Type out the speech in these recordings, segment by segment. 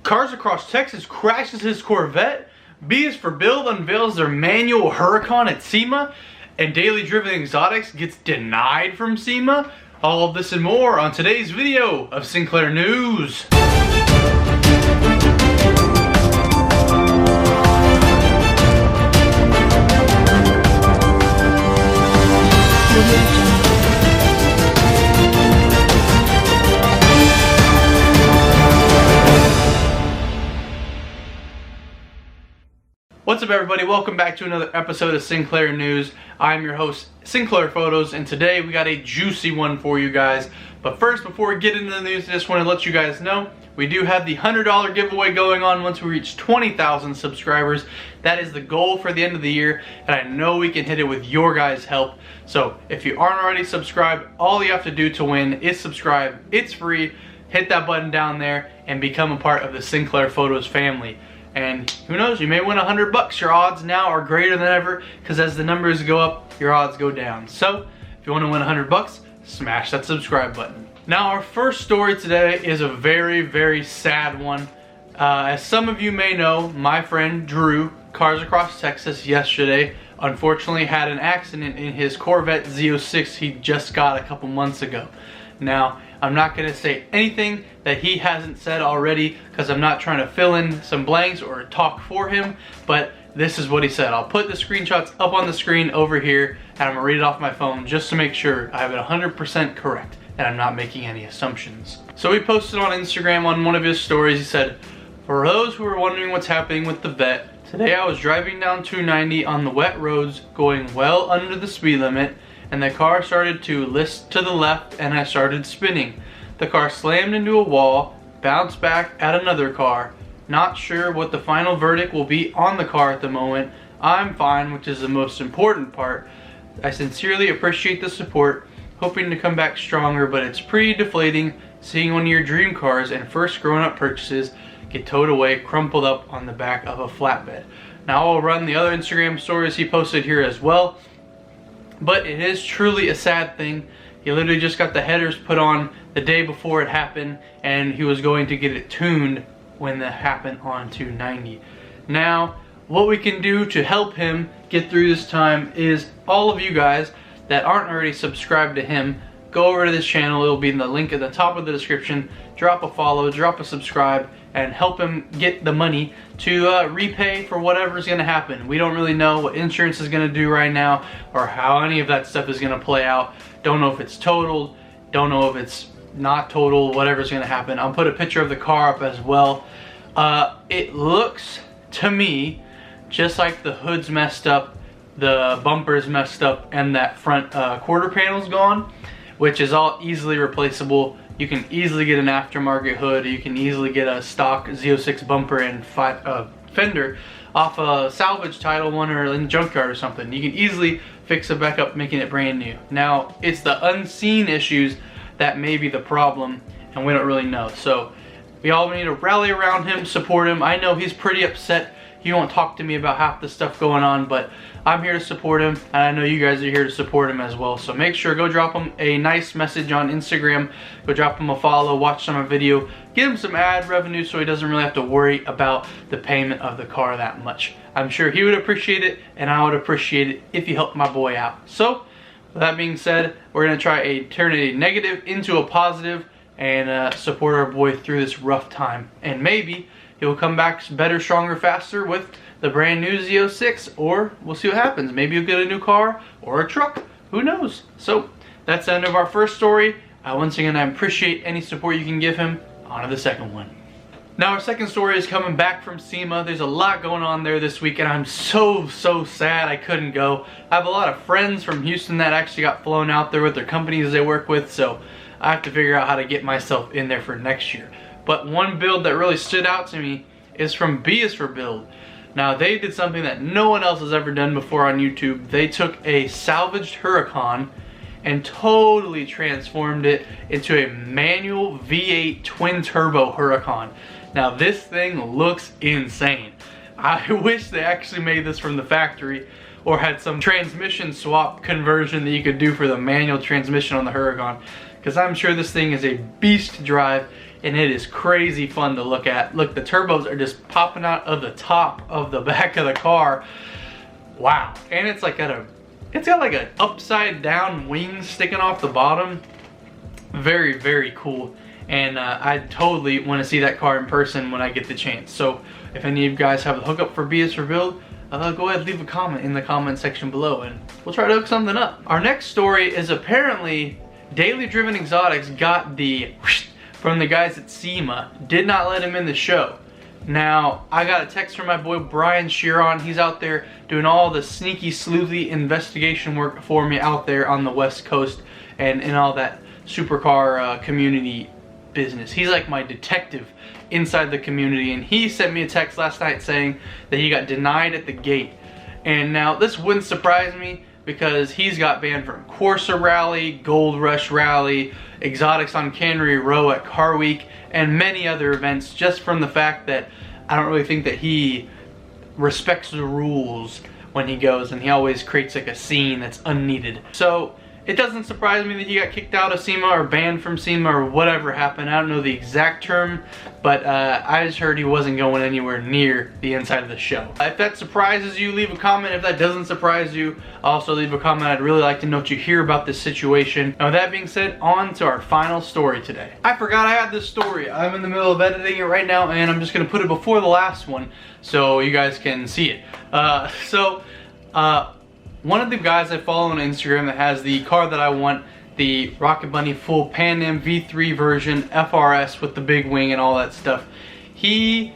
Cars Across Texas crashes his Corvette. B is for Build unveils their manual Huracan at SEMA. And Daily Driven Exotics gets denied from SEMA. All of this and more on today's video of Sinclair News. What's up, everybody? Welcome back to another episode of Sinclair News. I'm your host, Sinclair Photos, and today we got a juicy one for you guys. But first, before we get into the news, I just want to let you guys know we do have the $100 giveaway going on once we reach 20,000 subscribers. That is the goal for the end of the year, and I know we can hit it with your guys' help. So if you aren't already subscribed, all you have to do to win is subscribe. It's free. Hit that button down there and become a part of the Sinclair Photos family. And who knows, you may win $100. Your odds now are greater than ever, because as the numbers go up, your odds go down. So if you want to win $100, smash that subscribe button. Now, our first story today is a very, very sad one. As some of you may know, my friend Drew, Cars Across Texas, yesterday unfortunately had an accident in his Corvette Z06 he just got a couple months ago. Now, I'm not going to say anything that he hasn't said already, because I'm not trying to fill in some blanks or talk for him, but this is what he said. I'll put the screenshots up on the screen over here, and I'm going to read it off my phone just to make sure I have it 100% correct and I'm not making any assumptions. So he posted on Instagram on one of his stories. He said, "For those who are wondering what's happening with the vet, today I was driving down 290 on the wet roads going well under the speed limit, and the car started to list to the left and I started spinning. The car slammed into a wall, bounced back at another car. Not sure what the final verdict will be on the car at the moment. I'm fine, which is the most important part. I sincerely appreciate the support, hoping to come back stronger, but it's pretty deflating seeing one of your dream cars and first grown-up purchases get towed away, crumpled up on the back of a flatbed." Now I'll run the other Instagram stories he posted here as well. But it is truly a sad thing. He literally just got the headers put on the day before it happened, and he was going to get it tuned when that happened on 290. Now, what we can do to help him get through this time is all of you guys that aren't already subscribed to him, go over to this channel. It'll be in the link at the top of the description. Drop a follow, drop a subscribe, and help him get the money to repay for whatever's going to happen. We don't really know what insurance is going to do right now, or how any of that stuff is going to play out. Don't know if it's totaled, don't know if it's not total, whatever's going to happen. I'll put a picture of the car up as well. It looks to me just like the hood's messed up, the bumper's messed up, and that front quarter panel's gone, which is all easily replaceable. You can easily get an aftermarket hood. You can easily get a stock Z06 bumper and fender off a salvage title one or in junkyard or something. You can easily fix it back up, making it brand new. Now, it's the unseen issues that may be the problem, and we don't really know. So we all need to rally around him, support him. I know he's pretty upset. He won't talk to me about half the stuff going on, but I'm here to support him, and I know you guys are here to support him as well. So make sure, go drop him a nice message on Instagram. Go drop him a follow, watch some of the video, give him some ad revenue so he doesn't really have to worry about the payment of the car that much. I'm sure he would appreciate it, and I would appreciate it if you helped my boy out. So with that being said, we're going to try to turn a negative into a positive and support our boy through this rough time. And maybe he'll come back better, stronger, faster with the brand new Z06, or we'll see what happens. Maybe he'll get a new car or a truck. Who knows? So that's the end of our first story. Once again, I appreciate any support you can give him. On to the second one. Now, our second story is coming back from SEMA. There's a lot going on there this week, and I'm so sad I couldn't go. I have a lot of friends from Houston that actually got flown out there with their companies they work with, so I have to figure out how to get myself in there for next year. But one build that really stood out to me is from B is for Build. Now, they did something that no one else has ever done before on YouTube. They took a salvaged Huracan and totally transformed it into a manual V8 twin turbo Huracan. Now, this thing looks insane. I wish they actually made this from the factory, or had some transmission swap conversion that you could do for the manual transmission on the Huracan, because I'm sure this thing is a beast to drive. and it is crazy fun to look at. Look, the turbos are just popping out of the top of the back of the car. Wow. And it's like it's got like an upside down wing sticking off the bottom. Very, very cool. And I totally want to see that car in person when I get the chance. So if any of you guys have a hookup for BS for Build, go ahead and leave a comment in the comment section below and we'll try to hook something up. Our next story is apparently Daily Driven Exotics got the from the guys at SEMA, did not let him in the show. Now, I got a text from my boy Brian Sheeron. He's out there doing all the sneaky, sleuthy investigation work for me out there on the West Coast and in all that supercar community business. He's like my detective inside the community, and he sent me a text last night saying that he got denied at the gate. And now, this wouldn't surprise me because he's got banned from Corsa Rally, Gold Rush Rally, Exotics on Cannery Row at Car Week, and many other events, just from the fact that I don't really think that he respects the rules when he goes, and he always creates like a scene that's unneeded. So it doesn't surprise me that he got kicked out of SEMA or banned from SEMA or whatever happened. I don't know the exact term, but I just heard he wasn't going anywhere near the inside of the show. If that surprises you, leave a comment. If that doesn't surprise you, also leave a comment. I'd really like to know what you hear about this situation. Now, with that being said, on to our final story today. I forgot I had this story. I'm in the middle of editing it right now, and I'm just gonna put it before the last one so you guys can see it. One of the guys I follow on Instagram that has the car that I want, the Rocket Bunny full Pan Am V3 version, FRS with the big wing and all that stuff, he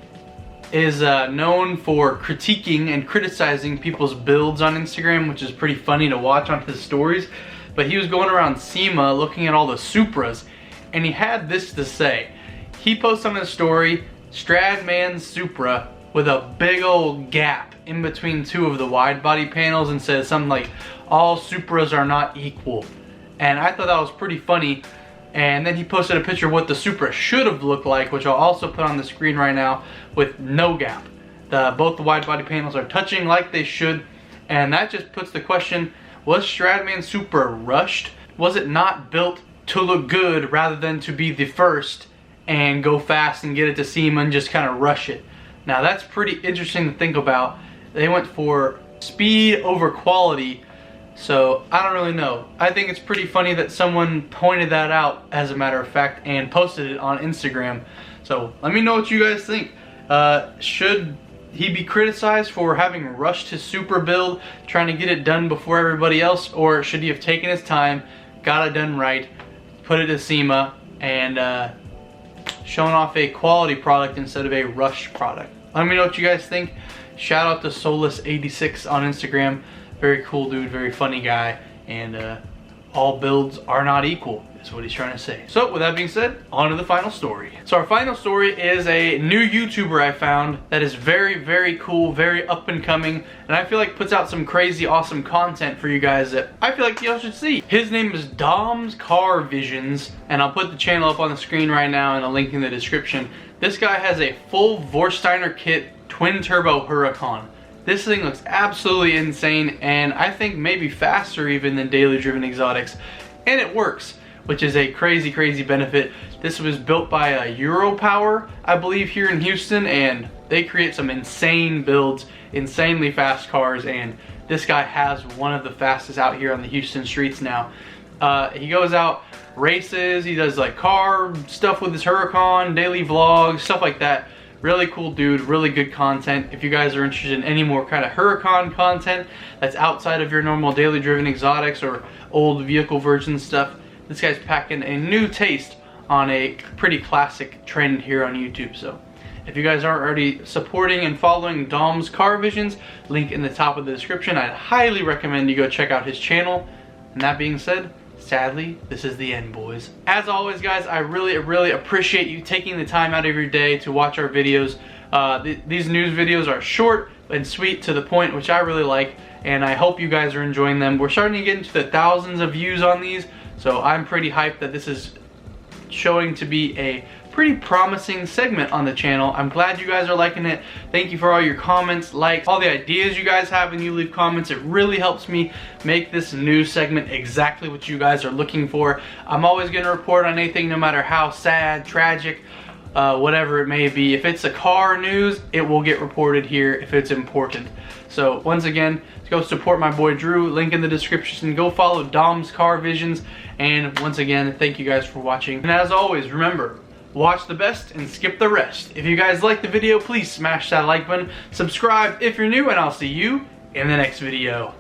is known for critiquing and criticizing people's builds on Instagram, which is pretty funny to watch on his stories. But he was going around SEMA looking at all the Supras, and he had this to say. He posted on his story, Stradmans Supra with a big old gap in between two of the wide body panels, and says something like, all Supras are not equal. And I thought that was pretty funny. And then he posted a picture of what the Supra should have looked like, which I'll also put on the screen right now, with no gap. Both the wide body panels are touching like they should, and that just puts the question, was Stradman Supra rushed? Was it not built to look good rather than to be the first and go fast and get it to SEMA and just kind of rush it? Now that's pretty interesting to think about. They went for speed over quality, so I don't really know. I think it's pretty funny that someone pointed that out, as a matter of fact, and posted it on Instagram. So let me know what you guys think. Should he be criticized for having rushed his Supra build, trying to get it done before everybody else, or should he have taken his time, got it done right, put it to SEMA, and shown off a quality product instead of a rushed product? Let me know what you guys think. Shout out to Solus86 on Instagram. Very cool dude, very funny guy, and all builds are not equal is what he's trying to say. So with that being said, on to the final story. So our final story is a new YouTuber I found that is very, very cool, very up and coming, and I feel like puts out some crazy awesome content for you guys that I feel like y'all should see. His name is Dom's Car Visions, and I'll put the channel up on the screen right now and a link in the description. This guy has a full Vorsteiner kit twin turbo Huracan. This thing looks absolutely insane, and I think maybe faster even than Daily Driven Exotics, and it works, which is a crazy, crazy benefit. This was built by Europower, I believe, here in Houston, and they create some insane builds, insanely fast cars, and this guy has one of the fastest out here on the Houston streets now. He goes out, races, he does like car stuff with his Huracan, daily vlogs, stuff like that. Really cool dude, really good content. If you guys are interested in any more kind of Huracan content that's outside of your normal Daily Driven Exotics or old vehicle version stuff, this guy's packing a new taste on a pretty classic trend here on YouTube. So if you guys aren't already supporting and following Dom's Car Visions, link in the top of the description, I'd highly recommend you go check out his channel. And that being said, sadly, this is the end, boys. As always, guys, I really, really appreciate you taking the time out of your day to watch our videos. These news videos are short and sweet, to the point, which I really like, and I hope you guys are enjoying them. We're starting to get into the thousands of views on these, so I'm pretty hyped that this is showing to be a pretty promising segment on the channel. I'm glad you guys are liking it. Thank you for all your comments, likes, all the ideas you guys have when you leave comments. It really helps me make this news segment exactly what you guys are looking for. I'm always going to report on anything, no matter how sad, tragic, whatever it may be. If it's a car news, it will get reported here if it's important. So once again, go support my boy Drew, link in the description. Go follow Dom's Car Visions, and once again, thank you guys for watching. And as always, remember, watch the best and skip the rest. If you guys liked the video, please smash that like button, subscribe if you're new, and I'll see you in the next video.